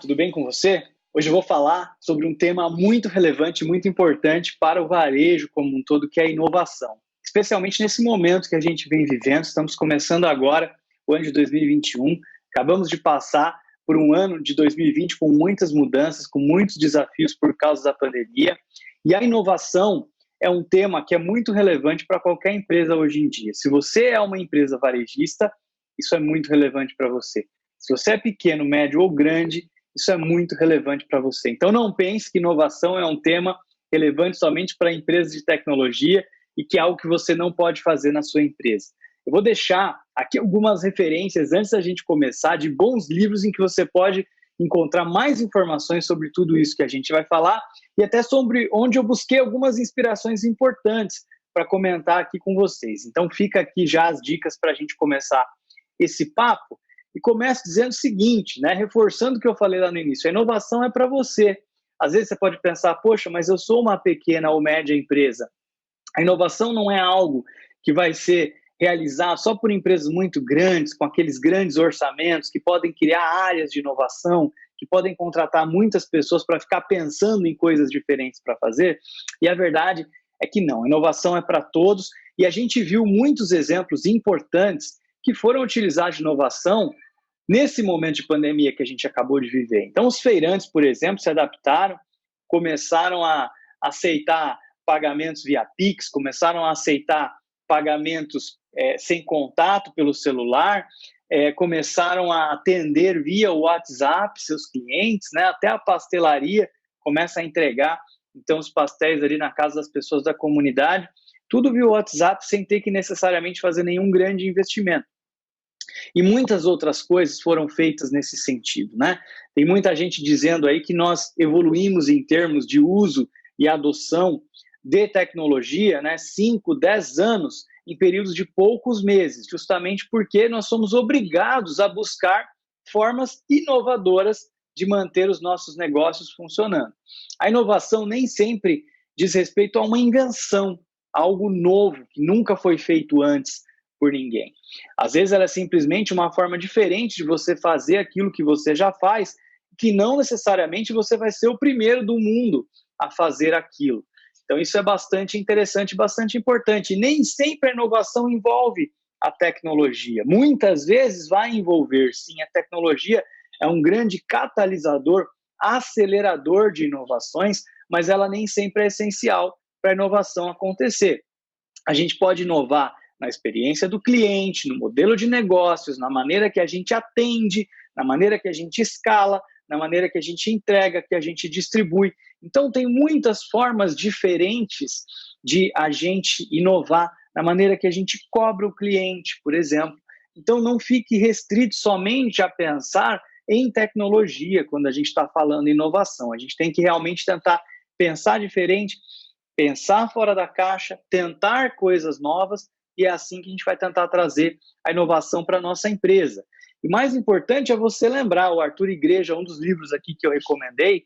tudo bem com você? Hoje eu vou falar sobre um tema muito relevante, muito importante para o varejo como um todo, que é a inovação. Especialmente nesse momento que a gente vem vivendo, estamos começando agora o ano de 2021, acabamos de passar por um ano de 2020 com muitas mudanças, com muitos desafios por causa da pandemia, e a inovação é um tema que é muito relevante para qualquer empresa hoje em dia. Se você é uma empresa varejista, isso é muito relevante para você. Se você é pequeno, médio ou grande, isso é muito relevante para você. Então não pense que inovação é um tema relevante somente para empresas de tecnologia e que é algo que você não pode fazer na sua empresa. Eu vou deixar aqui algumas referências antes da gente começar de bons livros em que você pode encontrar mais informações sobre tudo isso que a gente vai falar e até sobre onde eu busquei algumas inspirações importantes para comentar aqui com vocês. Então fica aqui já as dicas para a gente começar esse papo. E começo dizendo o seguinte, né, reforçando o que eu falei lá no início, a inovação é para você. Às vezes você pode pensar, poxa, mas eu sou uma pequena ou média empresa. A inovação não é algo que vai ser realizado só por empresas muito grandes, com aqueles grandes orçamentos, que podem criar áreas de inovação, que podem contratar muitas pessoas para ficar pensando em coisas diferentes para fazer. E a verdade é que não, a inovação é para todos. E a gente viu muitos exemplos importantes que foram utilizados de inovação nesse momento de pandemia que a gente acabou de viver. Então, os feirantes, por exemplo, se adaptaram, começaram a aceitar pagamentos via Pix, começaram a aceitar pagamentos sem contato pelo celular, começaram a atender via WhatsApp seus clientes, né? Até a pastelaria começa a entregar, então, os pastéis ali na casa das pessoas da comunidade, tudo via WhatsApp sem ter que necessariamente fazer nenhum grande investimento. E muitas outras coisas foram feitas nesse sentido, né? Tem muita gente dizendo aí que nós evoluímos em termos de uso e adoção de tecnologia, né? 5, 10 anos em períodos de poucos meses, justamente porque nós somos obrigados a buscar formas inovadoras de manter os nossos negócios funcionando. A inovação nem sempre diz respeito a uma invenção, algo novo que nunca foi feito antes por ninguém. Às vezes ela é simplesmente uma forma diferente de você fazer aquilo que você já faz, que não necessariamente você vai ser o primeiro do mundo a fazer aquilo. Então isso é bastante interessante, bastante importante. E nem sempre a inovação envolve a tecnologia. Muitas vezes vai envolver, sim, a tecnologia é um grande catalisador, acelerador de inovações, mas ela nem sempre é essencial para a inovação acontecer. A gente pode inovar na experiência do cliente, no modelo de negócios, na maneira que a gente atende, na maneira que a gente escala, na maneira que a gente entrega, que a gente distribui. Então, tem muitas formas diferentes de a gente inovar na maneira que a gente cobra o cliente, por exemplo. Então, não fique restrito somente a pensar em tecnologia quando a gente está falando em inovação. A gente tem que realmente tentar pensar diferente, pensar fora da caixa, tentar coisas novas, e é assim que a gente vai tentar trazer a inovação para a nossa empresa. E mais importante é você lembrar, o Arthur Igreja, um dos livros aqui que eu recomendei,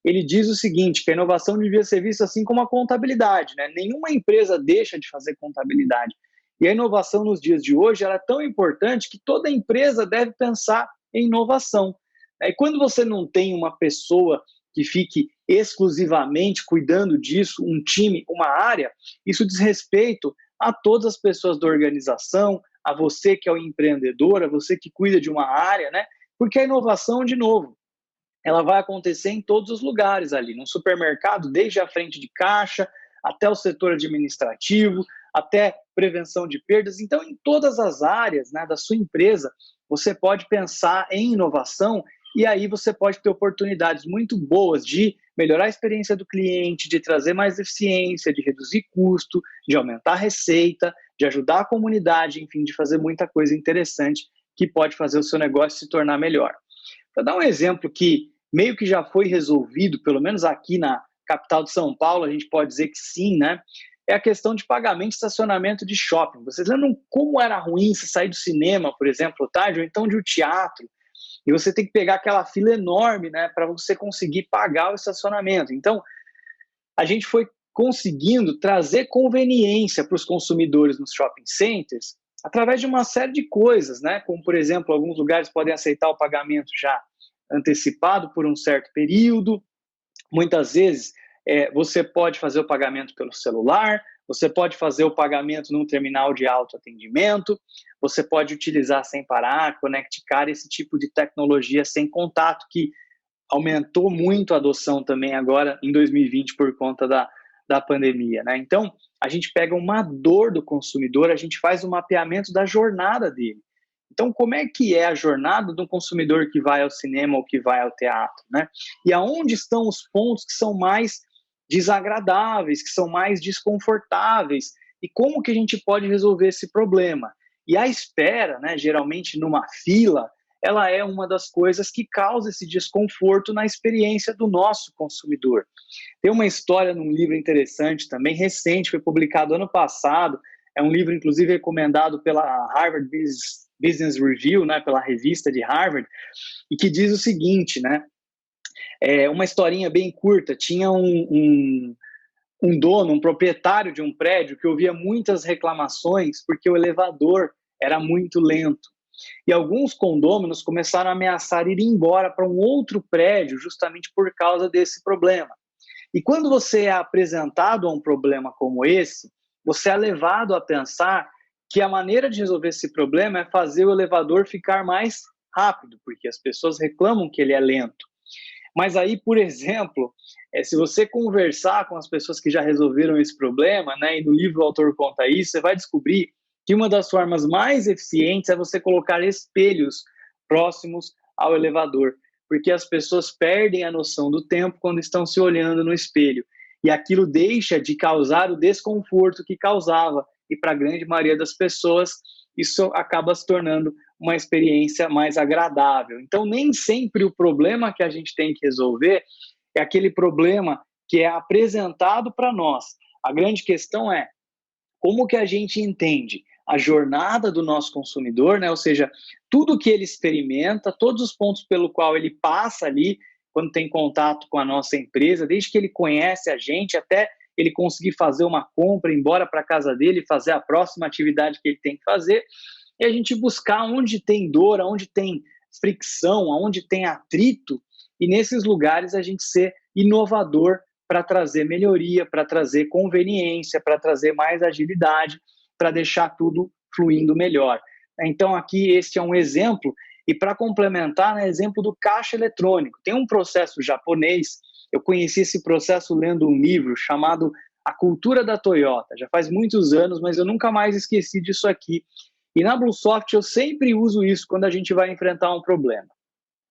ele diz o seguinte, que a inovação devia ser vista assim como a contabilidade, né? Nenhuma empresa deixa de fazer contabilidade. E a inovação nos dias de hoje ela é tão importante que toda empresa deve pensar em inovação. E quando você não tem uma pessoa que fique exclusivamente cuidando disso, um time, uma área, isso diz respeito a todas as pessoas da organização, a você que é o empreendedor, a você que cuida de uma área, né? Porque a inovação, de novo, ela vai acontecer em todos os lugares ali, no supermercado, desde a frente de caixa, até o setor administrativo, até prevenção de perdas. Então, em todas as áreas, né, da sua empresa, você pode pensar em inovação e aí você pode ter oportunidades muito boas de melhorar a experiência do cliente, de trazer mais eficiência, de reduzir custo, de aumentar a receita, de ajudar a comunidade, enfim, de fazer muita coisa interessante que pode fazer o seu negócio se tornar melhor. Para dar um exemplo que meio que já foi resolvido, pelo menos aqui na capital de São Paulo, a gente pode dizer que sim, né? É a questão de pagamento de estacionamento de shopping. Vocês lembram como era ruim você sair do cinema, por exemplo, tarde, ou então de um teatro, e você tem que pegar aquela fila enorme, né, para você conseguir pagar o estacionamento. Então, a gente foi conseguindo trazer conveniência para os consumidores nos shopping centers através de uma série de coisas, né, como, por exemplo, alguns lugares podem aceitar o pagamento já antecipado por um certo período. Muitas vezes você pode fazer o pagamento pelo celular, você pode fazer o pagamento num terminal de autoatendimento, você pode utilizar sem parar, Connect Car, esse tipo de tecnologia sem contato, que aumentou muito a adoção também agora em 2020 por conta da pandemia, né? Então, a gente pega uma dor do consumidor, a gente faz um mapeamento da jornada dele. Então, como é que é a jornada do consumidor que vai ao cinema ou que vai ao teatro, né? E aonde estão os pontos que são mais desagradáveis, que são mais desconfortáveis, e como que a gente pode resolver esse problema? E a espera, né, geralmente numa fila, ela é uma das coisas que causa esse desconforto na experiência do nosso consumidor. Tem uma história num livro interessante também, recente, foi publicado ano passado, é um livro inclusive recomendado pela Harvard Business Review, né, pela revista de Harvard, e que diz o seguinte, né, uma historinha bem curta, tinha um dono, um proprietário de um prédio que ouvia muitas reclamações porque o elevador era muito lento. E alguns condôminos começaram a ameaçar ir embora para um outro prédio justamente por causa desse problema. E quando você é apresentado a um problema como esse, você é levado a pensar que a maneira de resolver esse problema é fazer o elevador ficar mais rápido, porque as pessoas reclamam que ele é lento. Mas aí, por exemplo, se você conversar com as pessoas que já resolveram esse problema, né, e no livro o autor conta isso, você vai descobrir que uma das formas mais eficientes é você colocar espelhos próximos ao elevador, porque as pessoas perdem a noção do tempo quando estão se olhando no espelho, e aquilo deixa de causar o desconforto que causava, e para a grande maioria das pessoas, isso acaba se tornando uma experiência mais agradável. Então, nem sempre o problema que a gente tem que resolver é aquele problema que é apresentado para nós. A grande questão é como que a gente entende a jornada do nosso consumidor, né? Ou seja, tudo que ele experimenta, todos os pontos pelo qual ele passa ali quando tem contato com a nossa empresa, desde que ele conhece a gente até ele conseguir fazer uma compra, ir embora para casa dele, fazer a próxima atividade que ele tem que fazer, e a gente buscar onde tem dor, onde tem fricção, onde tem atrito, e nesses lugares a gente ser inovador para trazer melhoria, para trazer conveniência, para trazer mais agilidade, para deixar tudo fluindo melhor. Então, aqui, este é um exemplo, e para complementar, né, exemplo do caixa eletrônico. Tem um processo japonês, eu conheci esse processo lendo um livro chamado A Cultura da Toyota, já faz muitos anos, mas eu nunca mais esqueci disso aqui. E na Bluesoft eu sempre uso isso quando a gente vai enfrentar um problema.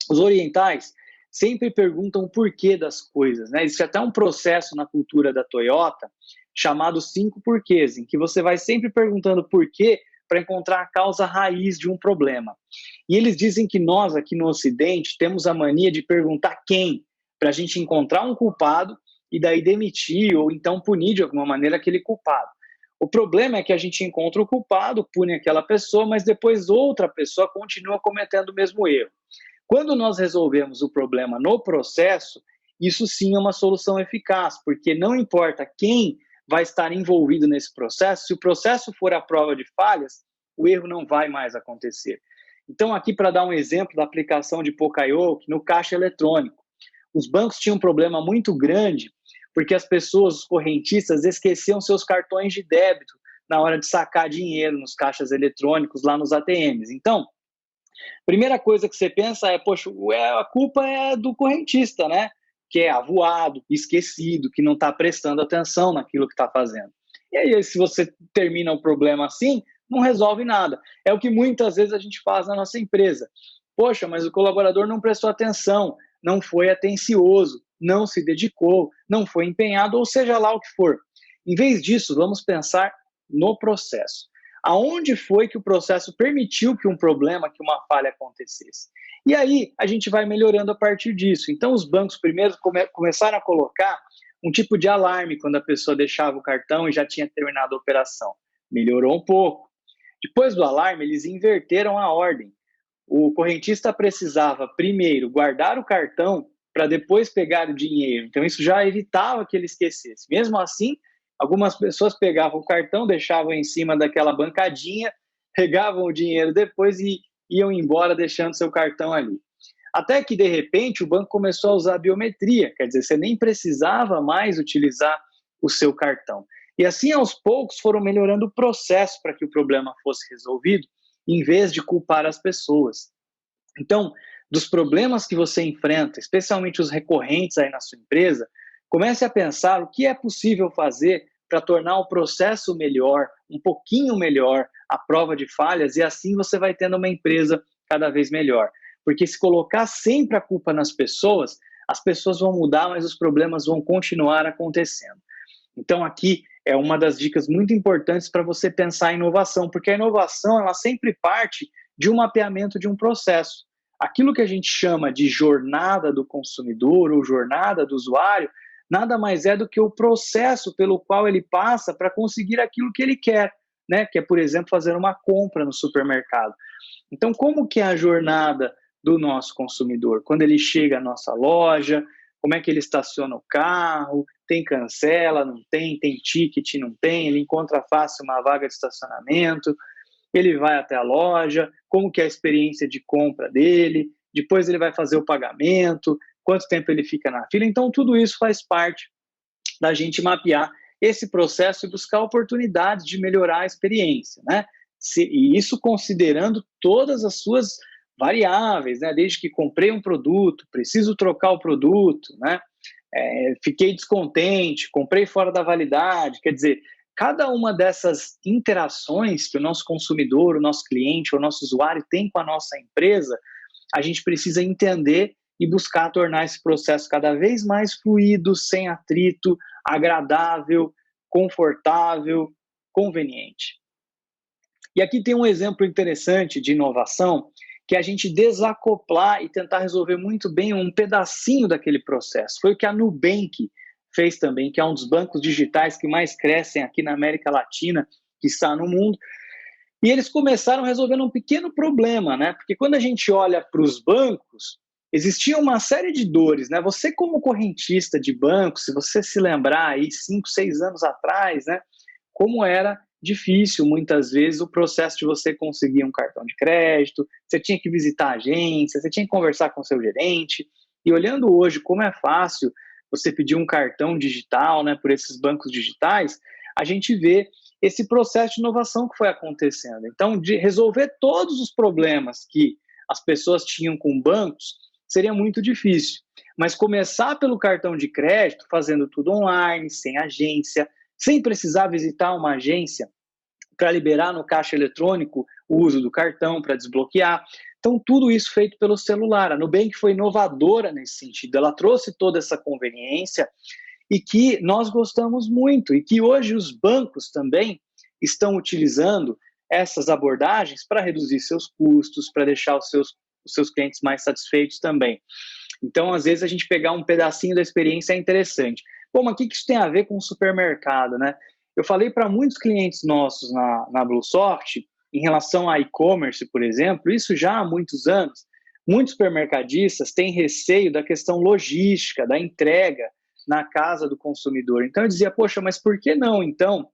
Os orientais sempre perguntam o porquê das coisas, né? Existe até um processo na cultura da Toyota chamado 5 porquês, em que você vai sempre perguntando porquê para encontrar a causa raiz de um problema. E eles dizem que nós, aqui no Ocidente, temos a mania de perguntar quem, para a gente encontrar um culpado e daí demitir ou então punir de alguma maneira aquele culpado. O problema é que a gente encontra o culpado, pune aquela pessoa, mas depois outra pessoa continua cometendo o mesmo erro. Quando nós resolvemos o problema no processo, isso sim é uma solução eficaz, porque não importa quem vai estar envolvido nesse processo, se o processo for à prova de falhas, o erro não vai mais acontecer. Então, aqui para dar um exemplo da aplicação de Poka-yoke no caixa eletrônico, os bancos tinham um problema muito grande porque as pessoas, os correntistas, esqueciam seus cartões de débito na hora de sacar dinheiro nos caixas eletrônicos, lá nos ATMs. Então, primeira coisa que você pensa é, poxa, a culpa é do correntista, né? Que é avoado, esquecido, que não está prestando atenção naquilo que está fazendo. E aí, se você termina o problema assim, não resolve nada. É o que muitas vezes a gente faz na nossa empresa. Poxa, mas o colaborador não prestou atenção, não foi atencioso, não se dedicou, não foi empenhado, ou seja lá o que for. Em vez disso, vamos pensar no processo. Aonde foi que o processo permitiu que um problema, que uma falha acontecesse? E aí a gente vai melhorando a partir disso. Então os bancos primeiro começaram a colocar um tipo de alarme quando a pessoa deixava o cartão e já tinha terminado a operação. Melhorou um pouco. Depois do alarme, eles inverteram a ordem. O correntista precisava primeiro guardar o cartão para depois pegar o dinheiro. Então isso já evitava que ele esquecesse. Mesmo assim, algumas pessoas pegavam o cartão, deixavam em cima daquela bancadinha, pegavam o dinheiro depois e iam embora deixando seu cartão ali. Até que, de repente, o banco começou a usar a biometria, quer dizer, você nem precisava mais utilizar o seu cartão. E assim, aos poucos, foram melhorando o processo para que o problema fosse resolvido, em vez de culpar as pessoas. Então, dos problemas que você enfrenta, especialmente os recorrentes aí na sua empresa, comece a pensar o que é possível fazer para tornar o processo melhor, um pouquinho melhor, a prova de falhas, e assim você vai tendo uma empresa cada vez melhor. Porque se colocar sempre a culpa nas pessoas, as pessoas vão mudar, mas os problemas vão continuar acontecendo. Então, aqui é uma das dicas muito importantes para você pensar em inovação, porque a inovação ela sempre parte de um mapeamento de um processo. Aquilo que a gente chama de jornada do consumidor ou jornada do usuário, nada mais é do que o processo pelo qual ele passa para conseguir aquilo que ele quer, né? Que é, por exemplo, fazer uma compra no supermercado. Então, como que é a jornada do nosso consumidor? Quando ele chega à nossa loja, como é que ele estaciona o carro, tem cancela, não tem, tem ticket, não tem, ele encontra fácil uma vaga de estacionamento, ele vai até a loja, como que é a experiência de compra dele, depois ele vai fazer o pagamento, quanto tempo ele fica na fila. Então, tudo isso faz parte da gente mapear esse processo e buscar oportunidades de melhorar a experiência, né? E isso considerando todas as suas variáveis, né? Desde que comprei um produto, preciso trocar o produto, né? Fiquei descontente, comprei fora da validade, quer dizer, cada uma dessas interações que o nosso consumidor, o nosso cliente, o nosso usuário tem com a nossa empresa, a gente precisa entender e buscar tornar esse processo cada vez mais fluido, sem atrito, agradável, confortável, conveniente. E aqui tem um exemplo interessante de inovação, que é a gente desacoplar e tentar resolver muito bem um pedacinho daquele processo. Foi o que a Nubank fez também, que é um dos bancos digitais que mais crescem aqui na América Latina, que está no mundo. E eles começaram resolvendo um pequeno problema, né? Porque quando a gente olha para os bancos, existia uma série de dores, né? Você como correntista de banco, se você se lembrar aí 5, 6 anos atrás, né? Como era difícil, muitas vezes, o processo de você conseguir um cartão de crédito, você tinha que visitar a agência, você tinha que conversar com o seu gerente, e olhando hoje como é fácil você pedir um cartão digital, né, por esses bancos digitais, a gente vê esse processo de inovação que foi acontecendo. Então, de resolver todos os problemas que as pessoas tinham com bancos, seria muito difícil. Mas começar pelo cartão de crédito, fazendo tudo online, sem agência, sem precisar visitar uma agência para liberar no caixa eletrônico o uso do cartão, para desbloquear. Então, tudo isso feito pelo celular. A Nubank foi inovadora nesse sentido. Ela trouxe toda essa conveniência e que nós gostamos muito, e que hoje os bancos também estão utilizando essas abordagens para reduzir seus custos, para deixar os seus clientes mais satisfeitos também. Então, às vezes, a gente pegar um pedacinho da experiência é interessante. Bom, mas o que isso tem a ver com o supermercado, né? Eu falei para muitos clientes nossos na BlueSoft, em relação a e-commerce, por exemplo, isso já há muitos anos, muitos supermercadistas têm receio da questão logística, da entrega na casa do consumidor. Então eu dizia, poxa, mas por que não, então,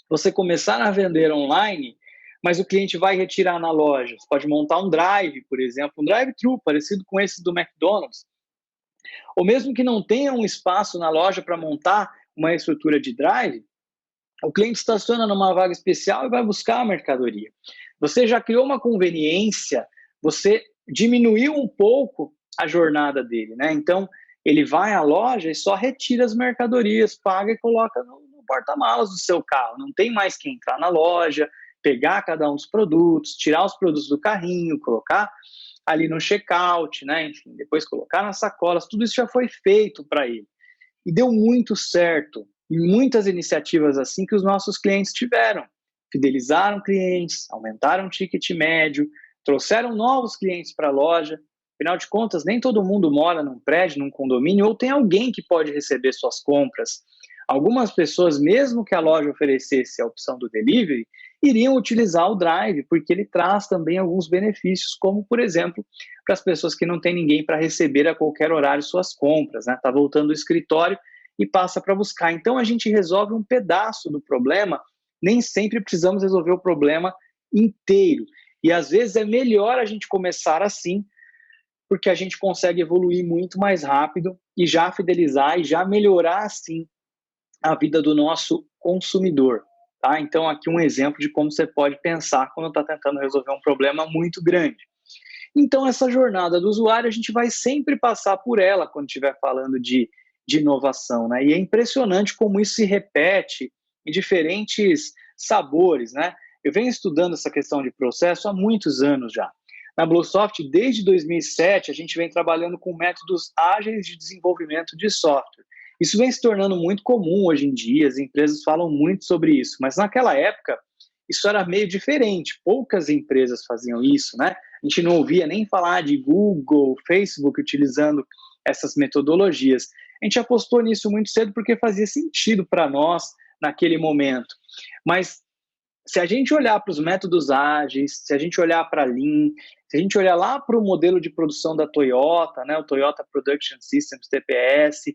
você começar a vender online, mas o cliente vai retirar na loja? Você pode montar um drive, por exemplo, um drive-thru, parecido com esse do McDonald's. Ou mesmo que não tenha um espaço na loja para montar uma estrutura de drive, o cliente estaciona numa vaga especial e vai buscar a mercadoria. Você já criou uma conveniência, você diminuiu um pouco a jornada dele, né? Então, ele vai à loja e só retira as mercadorias, paga e coloca no porta-malas do seu carro. Não tem mais que entrar na loja, pegar cada um dos produtos, tirar os produtos do carrinho, colocar ali no checkout, né? Enfim, depois colocar nas sacolas. Tudo isso já foi feito para ele. E deu muito certo. E muitas iniciativas assim que os nossos clientes tiveram. Fidelizaram clientes, aumentaram o ticket médio, trouxeram novos clientes para a loja. Afinal de contas, nem todo mundo mora num prédio, num condomínio, ou tem alguém que pode receber suas compras. Algumas pessoas, mesmo que a loja oferecesse a opção do delivery, iriam utilizar o Drive, porque ele traz também alguns benefícios, como, por exemplo, para as pessoas que não têm ninguém para receber a qualquer horário suas compras, né? Está voltando do escritório e passa para buscar. Então, a gente resolve um pedaço do problema, nem sempre precisamos resolver o problema inteiro. E, às vezes, é melhor a gente começar assim, porque a gente consegue evoluir muito mais rápido e já fidelizar e já melhorar, assim, a vida do nosso consumidor. Tá? Então, aqui um exemplo de como você pode pensar quando está tentando resolver um problema muito grande. Então, essa jornada do usuário, a gente vai sempre passar por ela quando estiver falando de inovação, né? E é impressionante como isso se repete em diferentes sabores, né? Eu venho estudando essa questão de processo há muitos anos já. Na BlueSoft, desde 2007, a gente vem trabalhando com métodos ágeis de desenvolvimento de software. Isso vem se tornando muito comum hoje em dia, as empresas falam muito sobre isso, mas naquela época isso era meio diferente, poucas empresas faziam isso, né? A gente não ouvia nem falar de Google, Facebook utilizando essas metodologias. A gente apostou nisso muito cedo porque fazia sentido para nós naquele momento. Mas se a gente olhar para os métodos ágeis, se a gente olhar para a Lean, se a gente olhar lá para o modelo de produção da Toyota, né, o Toyota Production Systems, TPS,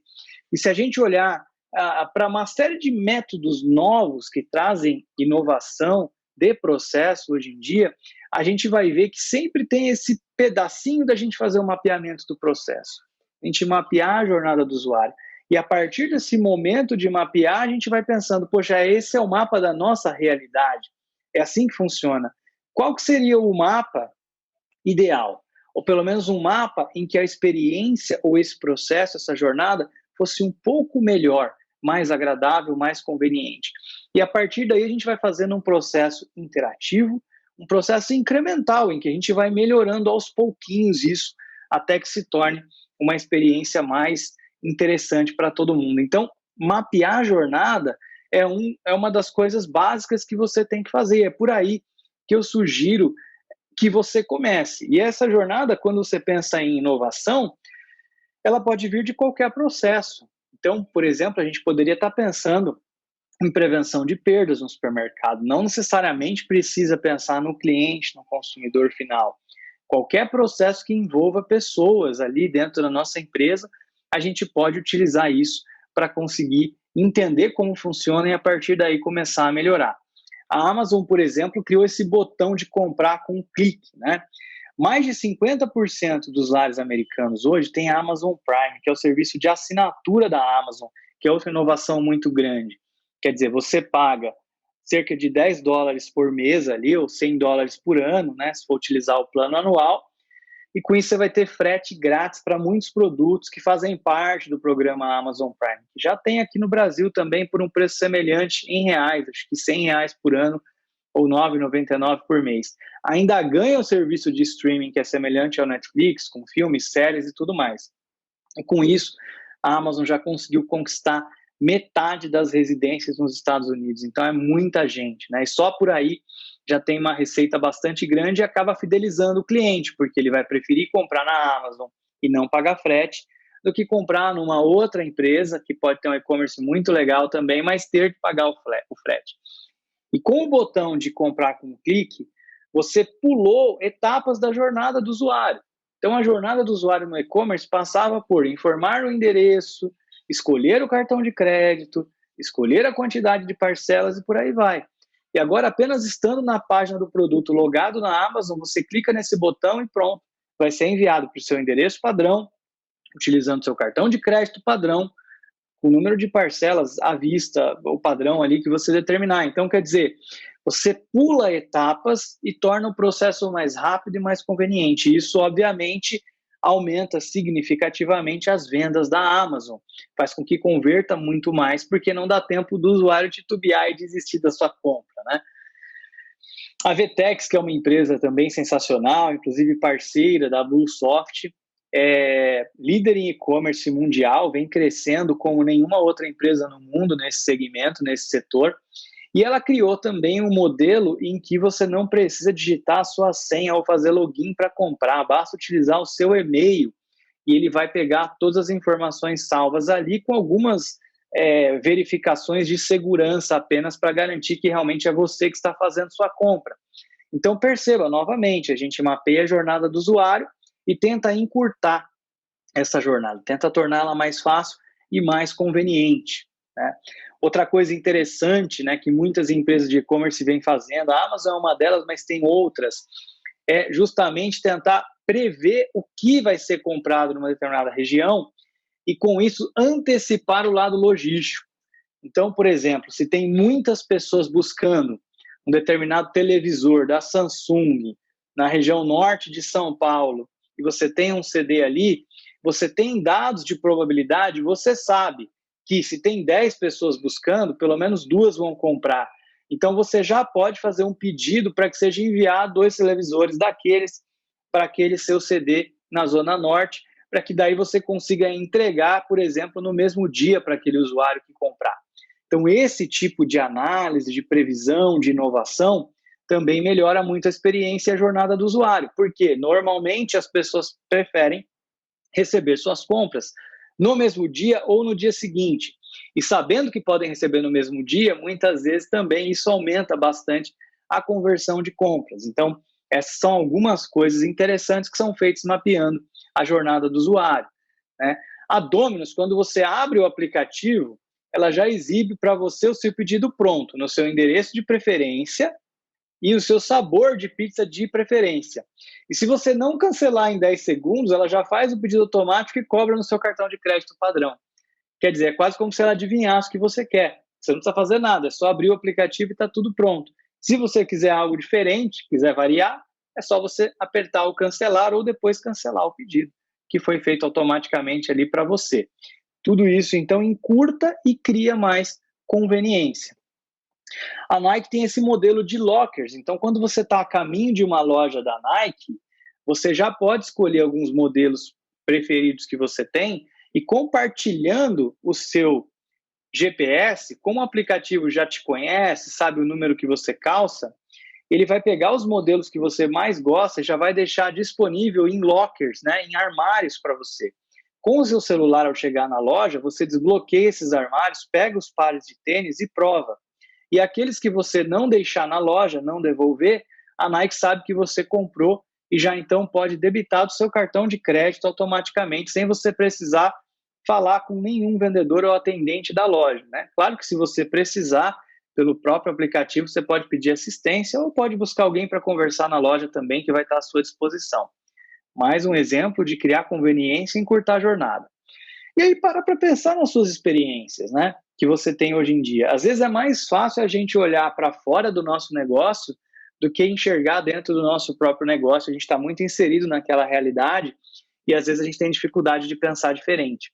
e se a gente olhar para uma série de métodos novos que trazem inovação de processo hoje em dia, a gente vai ver que sempre tem esse pedacinho da gente fazer um mapeamento do processo. A gente mapear a jornada do usuário. E a partir desse momento de mapear, a gente vai pensando, poxa, esse é o mapa da nossa realidade. É assim que funciona. Qual que seria o mapa ideal? Ou pelo menos um mapa em que a experiência ou esse processo, essa jornada, fosse um pouco melhor, mais agradável, mais conveniente. E a partir daí a gente vai fazendo um processo interativo, um processo incremental, em que a gente vai melhorando aos pouquinhos isso, até que se torne uma experiência mais interessante para todo mundo. Então, mapear a jornada é uma das coisas básicas que você tem que fazer. É por aí que eu sugiro que você comece. E essa jornada, quando você pensa em inovação, ela pode vir de qualquer processo. Então, por exemplo, a gente poderia estar pensando em prevenção de perdas no supermercado. Não necessariamente precisa pensar no cliente, no consumidor final. Qualquer processo que envolva pessoas ali dentro da nossa empresa, a gente pode utilizar isso para conseguir entender como funciona e a partir daí começar a melhorar. A Amazon, por exemplo, criou esse botão de comprar com um clique, né? Mais de 50% dos lares americanos hoje tem a Amazon Prime, que é o serviço de assinatura da Amazon, que é outra inovação muito grande. Quer dizer, você paga cerca de $10 por mês ali, ou $100 por ano, né, se for utilizar o plano anual, e com isso você vai ter frete grátis para muitos produtos que fazem parte do programa Amazon Prime. Já tem aqui no Brasil também por um preço semelhante em reais, acho que R$ 100 por ano ou R$ 9,99 por mês. Ainda ganha o serviço de streaming que é semelhante ao Netflix, com filmes, séries e tudo mais. E com isso, a Amazon já conseguiu conquistar metade das residências nos Estados Unidos. Então é muita gente, né? E só por aí já tem uma receita bastante grande e acaba fidelizando o cliente, porque ele vai preferir comprar na Amazon e não pagar frete, do que comprar numa outra empresa, que pode ter um e-commerce muito legal também, mas ter que pagar o frete. E com o botão de comprar com um clique, você pulou etapas da jornada do usuário. Então, a jornada do usuário no e-commerce passava por informar o endereço, escolher o cartão de crédito, escolher a quantidade de parcelas e por aí vai. E agora, apenas estando na página do produto logado na Amazon, você clica nesse botão e pronto, vai ser enviado para o seu endereço padrão, utilizando seu cartão de crédito padrão, o número de parcelas à vista, o padrão ali que você determinar. Então, quer dizer, você pula etapas e torna o processo mais rápido e mais conveniente. Isso, obviamente, aumenta significativamente as vendas da Amazon, faz com que converta muito mais, porque não dá tempo do usuário titubear e desistir da sua compra, né? A Vtex, que é uma empresa também sensacional, inclusive parceira da BlueSoft, líder em e-commerce mundial, vem crescendo como nenhuma outra empresa no mundo nesse segmento, nesse setor. E ela criou também um modelo em que você não precisa digitar a sua senha ou fazer login para comprar, basta utilizar o seu e-mail e ele vai pegar todas as informações salvas ali com algumas verificações de segurança apenas para garantir que realmente é você que está fazendo sua compra. Então perceba, novamente, a gente mapeia a jornada do usuário e tenta encurtar essa jornada, tenta torná-la mais fácil e mais conveniente, né? Outra coisa interessante, né, que muitas empresas de e-commerce vêm fazendo, a Amazon é uma delas, mas tem outras, é justamente tentar prever o que vai ser comprado numa determinada região e, com isso, antecipar o lado logístico. Então, por exemplo, se tem muitas pessoas buscando um determinado televisor da Samsung na região norte de São Paulo e você tem um CD ali, você tem dados de probabilidade, você sabe que se tem 10 pessoas buscando, pelo menos 2 vão comprar. Então, você já pode fazer um pedido para que seja enviado 2 televisores daqueles para aquele seu CD na Zona Norte, para que daí você consiga entregar, por exemplo, no mesmo dia para aquele usuário que comprar. Então, esse tipo de análise, de previsão, de inovação, também melhora muito a experiência e a jornada do usuário, porque normalmente as pessoas preferem receber suas compras no mesmo dia ou no dia seguinte. E sabendo que podem receber no mesmo dia, muitas vezes também isso aumenta bastante a conversão de compras. Então, essas são algumas coisas interessantes que são feitas mapeando a jornada do usuário, né? A Domino's, quando você abre o aplicativo, ela já exibe para você o seu pedido pronto, no seu endereço de preferência e o seu sabor de pizza de preferência. E se você não cancelar em 10 segundos, ela já faz o pedido automático e cobra no seu cartão de crédito padrão. Quer dizer, é quase como se ela adivinhasse o que você quer. Você não precisa fazer nada, é só abrir o aplicativo e está tudo pronto. Se você quiser algo diferente, quiser variar, é só você apertar o cancelar ou depois cancelar o pedido, que foi feito automaticamente ali para você. Tudo isso, então, encurta e cria mais conveniência. A Nike tem esse modelo de lockers, então quando você está a caminho de uma loja da Nike, você já pode escolher alguns modelos preferidos que você tem e compartilhando o seu GPS, como o aplicativo já te conhece, sabe o número que você calça, ele vai pegar os modelos que você mais gosta e já vai deixar disponível em lockers, né, em armários para você. Com o seu celular, ao chegar na loja, você desbloqueia esses armários, pega os pares de tênis e prova. E aqueles que você não deixar na loja, não devolver, a Nike sabe que você comprou e já então pode debitar do seu cartão de crédito automaticamente, sem você precisar falar com nenhum vendedor ou atendente da loja, né? Claro que se você precisar, pelo próprio aplicativo, você pode pedir assistência ou pode buscar alguém para conversar na loja também, que vai estar à sua disposição. Mais um exemplo de criar conveniência e encurtar a jornada. E aí para pensar nas suas experiências, né, que você tem hoje em dia. Às vezes é mais fácil a gente olhar para fora do nosso negócio do que enxergar dentro do nosso próprio negócio. A gente está muito inserido naquela realidade e às vezes a gente tem dificuldade de pensar diferente.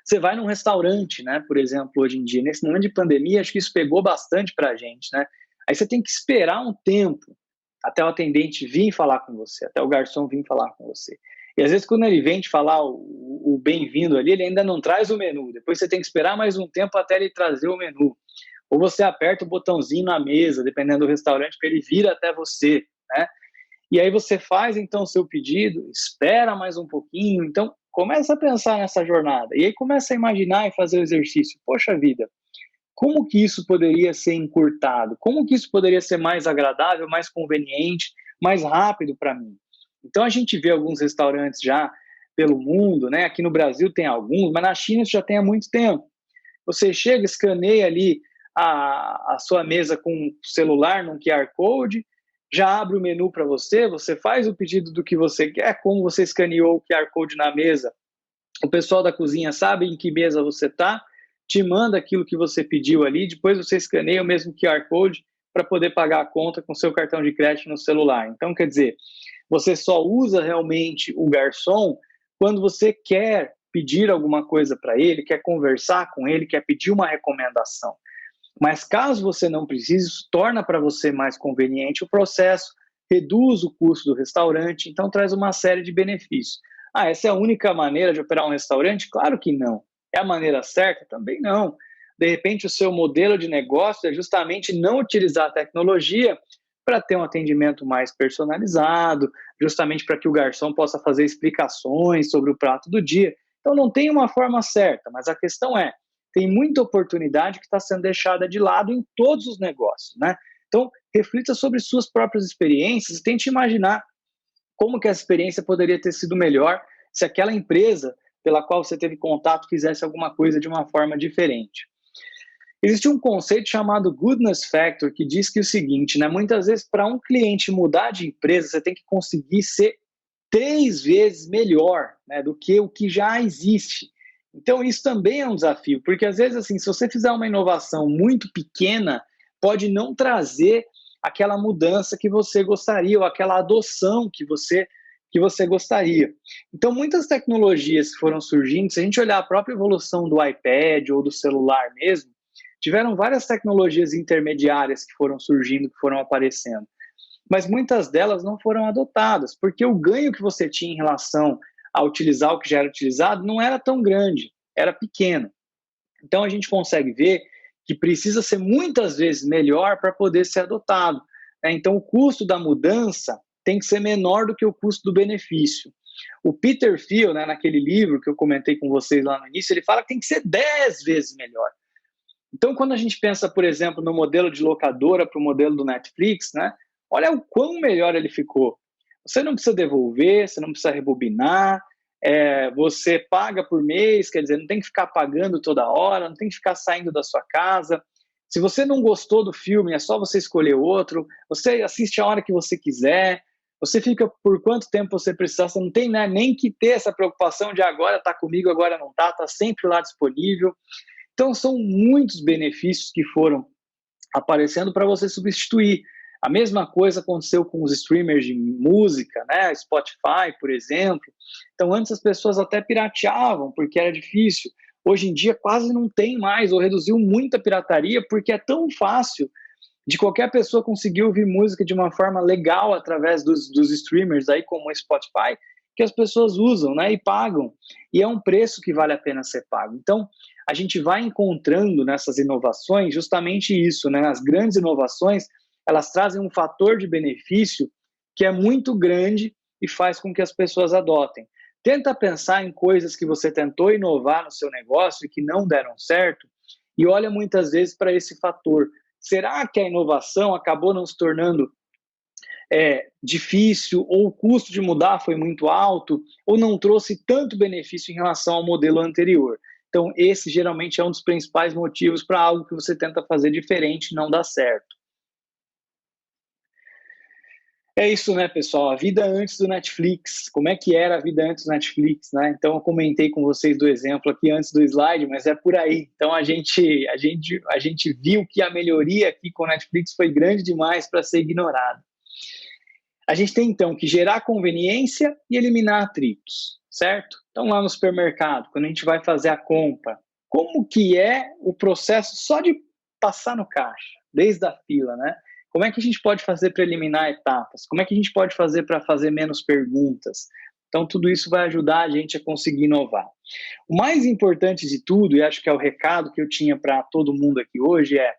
Você vai num restaurante, né, por exemplo, hoje em dia, nesse momento de pandemia, acho que isso pegou bastante para a gente, né? Aí você tem que esperar um tempo até o atendente vir falar com você, até o garçom vir falar com você. E às vezes quando ele vem te falar o bem-vindo ali, ele ainda não traz o menu. Depois você tem que esperar mais um tempo até ele trazer o menu. Ou você aperta o botãozinho na mesa, dependendo do restaurante, para ele vir até você, né? E aí você faz então o seu pedido, espera mais um pouquinho, então começa a pensar nessa jornada. E aí começa a imaginar e fazer o exercício. Poxa vida, como que isso poderia ser encurtado? Como que isso poderia ser mais agradável, mais conveniente, mais rápido para mim? Então a gente vê alguns restaurantes já pelo mundo, né? Aqui no Brasil tem alguns, mas na China isso já tem há muito tempo. Você chega, escaneia ali a sua mesa com o celular num QR Code, já abre o menu para você, você faz o pedido do que você quer, como você escaneou o QR Code na mesa, o pessoal da cozinha sabe em que mesa você está, te manda aquilo que você pediu ali, depois você escaneia o mesmo QR Code para poder pagar a conta com seu cartão de crédito no celular. Então, quer dizer, você só usa realmente o garçom quando você quer pedir alguma coisa para ele, quer conversar com ele, quer pedir uma recomendação. Mas caso você não precise, isso torna para você mais conveniente o processo, reduz o custo do restaurante, então traz uma série de benefícios. Ah, essa é a única maneira de operar um restaurante? Claro que não. É a maneira certa? Também não. De repente, o seu modelo de negócio é justamente não utilizar a tecnologia para ter um atendimento mais personalizado, justamente para que o garçom possa fazer explicações sobre o prato do dia. Então, não tem uma forma certa, mas a questão é, tem muita oportunidade que está sendo deixada de lado em todos os negócios, né? Então, reflita sobre suas próprias experiências e tente imaginar como que a experiência poderia ter sido melhor se aquela empresa pela qual você teve contato fizesse alguma coisa de uma forma diferente. Existe um conceito chamado Goodness Factor que diz que é o seguinte, né? Muitas vezes para um cliente mudar de empresa, você tem que conseguir ser 3 vezes melhor, né, do que o que já existe. Então, isso também é um desafio, porque às vezes, assim, se você fizer uma inovação muito pequena, pode não trazer aquela mudança que você gostaria, ou aquela adoção que você gostaria. Então, muitas tecnologias que foram surgindo, se a gente olhar a própria evolução do iPad ou do celular mesmo, tiveram várias tecnologias intermediárias que foram surgindo, que foram aparecendo. Mas muitas delas não foram adotadas, porque o ganho que você tinha em relação a utilizar o que já era utilizado não era tão grande, era pequeno. Então a gente consegue ver que precisa ser muitas vezes melhor para poder ser adotado, né? Então o custo da mudança tem que ser menor do que o custo do benefício. O Peter Thiel, né, naquele livro que eu comentei com vocês lá no início, ele fala que tem que ser 10 vezes melhor. Então, quando a gente pensa, por exemplo, no modelo de locadora para o modelo do Netflix, né? Olha o quão melhor ele ficou. Você não precisa devolver, você não precisa rebobinar, você paga por mês, quer dizer, não tem que ficar pagando toda hora, não tem que ficar saindo da sua casa. Se você não gostou do filme, é só você escolher outro, você assiste a hora que você quiser, você fica por quanto tempo você precisar, você não tem, né, nem que ter essa preocupação de agora está comigo, agora não está sempre lá disponível. Então, são muitos benefícios que foram aparecendo para você substituir. A mesma coisa aconteceu com os streamers de música, né? Spotify, por exemplo. Então, antes as pessoas até pirateavam, porque era difícil. Hoje em dia quase não tem mais, ou reduziu muito a pirataria, porque é tão fácil de qualquer pessoa conseguir ouvir música de uma forma legal através dos streamers, aí como o Spotify, que as pessoas usam, né, e pagam. E é um preço que vale a pena ser pago. Então, a gente vai encontrando nessas inovações justamente isso, né? As grandes inovações, elas trazem um fator de benefício que é muito grande e faz com que as pessoas adotem. Tenta pensar em coisas que você tentou inovar no seu negócio e que não deram certo, e olha muitas vezes para esse fator. Será que a inovação acabou não se tornando difícil, ou o custo de mudar foi muito alto, ou não trouxe tanto benefício em relação ao modelo anterior? Então, esse geralmente é um dos principais motivos para algo que você tenta fazer diferente e não dá certo. É isso, né, pessoal? A vida antes do Netflix. Como é que era a vida antes do Netflix, né? Então, eu comentei com vocês do exemplo aqui antes do slide, mas é por aí. Então, a gente viu que a melhoria aqui com o Netflix foi grande demais para ser ignorada. A gente tem, então, que gerar conveniência e eliminar atritos, certo? Então, lá no supermercado, quando a gente vai fazer a compra, como que é o processo só de passar no caixa, desde a fila, né? Como é que a gente pode fazer para eliminar etapas? Como é que a gente pode fazer para fazer menos perguntas? Então, tudo isso vai ajudar a gente a conseguir inovar. O mais importante de tudo, e acho que é o recado que eu tinha para todo mundo aqui hoje, é: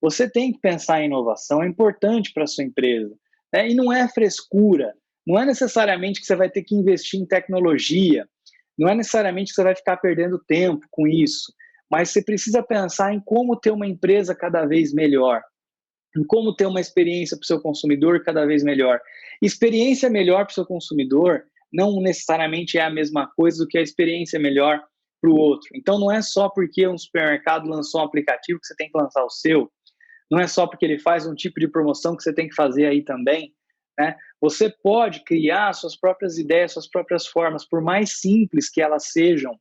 você tem que pensar em inovação, é importante para a sua empresa, né? E não é frescura, não é necessariamente que você vai ter que investir em tecnologia, não é necessariamente que você vai ficar perdendo tempo com isso, mas você precisa pensar em como ter uma empresa cada vez melhor, em como ter uma experiência para o seu consumidor cada vez melhor. Experiência melhor para o seu consumidor não necessariamente é a mesma coisa do que a experiência melhor para o outro. Então, não é só porque um supermercado lançou um aplicativo que você tem que lançar o seu, não é só porque ele faz um tipo de promoção que você tem que fazer aí também, né? Você pode criar suas próprias ideias, suas próprias formas, por mais simples que elas sejam,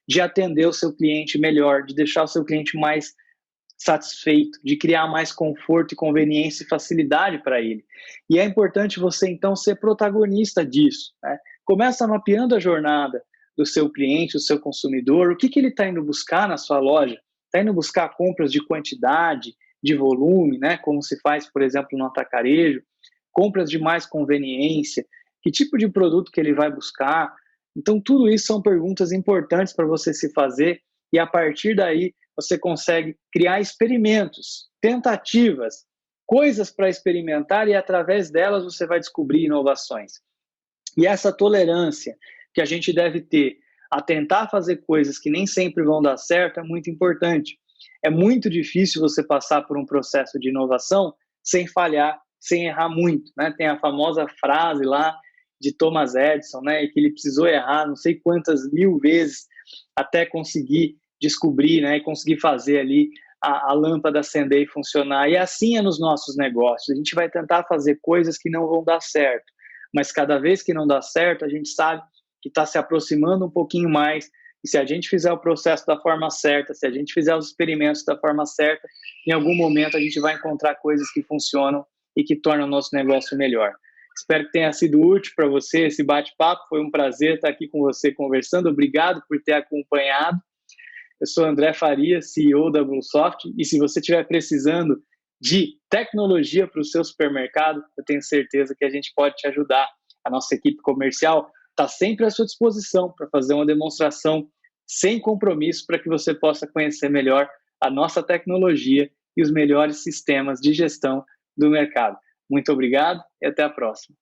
de atender o seu cliente melhor, de deixar o seu cliente mais satisfeito, de criar mais conforto e conveniência e facilidade para ele. E é importante você, então, ser protagonista disso, né? Começa mapeando a jornada do seu cliente, do seu consumidor, o que ele está indo buscar na sua loja. Está indo buscar compras de quantidade, de volume, né? Como se faz, por exemplo, no atacarejo, compras de mais conveniência, que tipo de produto que ele vai buscar. Então, tudo isso são perguntas importantes para você se fazer, e a partir daí você consegue criar experimentos, tentativas, coisas para experimentar, e através delas você vai descobrir inovações. E essa tolerância que a gente deve ter a tentar fazer coisas que nem sempre vão dar certo é muito importante. É muito difícil você passar por um processo de inovação sem falhar, sem errar muito, né? Tem a famosa frase lá de Thomas Edison, né, que ele precisou errar não sei quantas mil vezes até conseguir descobrir, né, e conseguir fazer ali a lâmpada acender e funcionar. E assim é nos nossos negócios. A gente vai tentar fazer coisas que não vão dar certo, mas cada vez que não dá certo, a gente sabe que está se aproximando um pouquinho mais, e se a gente fizer o processo da forma certa, se a gente fizer os experimentos da forma certa, em algum momento a gente vai encontrar coisas que funcionam e que tornam o nosso negócio melhor. Espero que tenha sido útil para você esse bate-papo, foi um prazer estar aqui com você conversando, obrigado por ter acompanhado. Eu sou André Faria, CEO da Bluesoft, e se você estiver precisando de tecnologia para o seu supermercado, eu tenho certeza que a gente pode te ajudar. A nossa equipe comercial está sempre à sua disposição para fazer uma demonstração sem compromisso para que você possa conhecer melhor a nossa tecnologia e os melhores sistemas de gestão do mercado. Muito obrigado e até a próxima.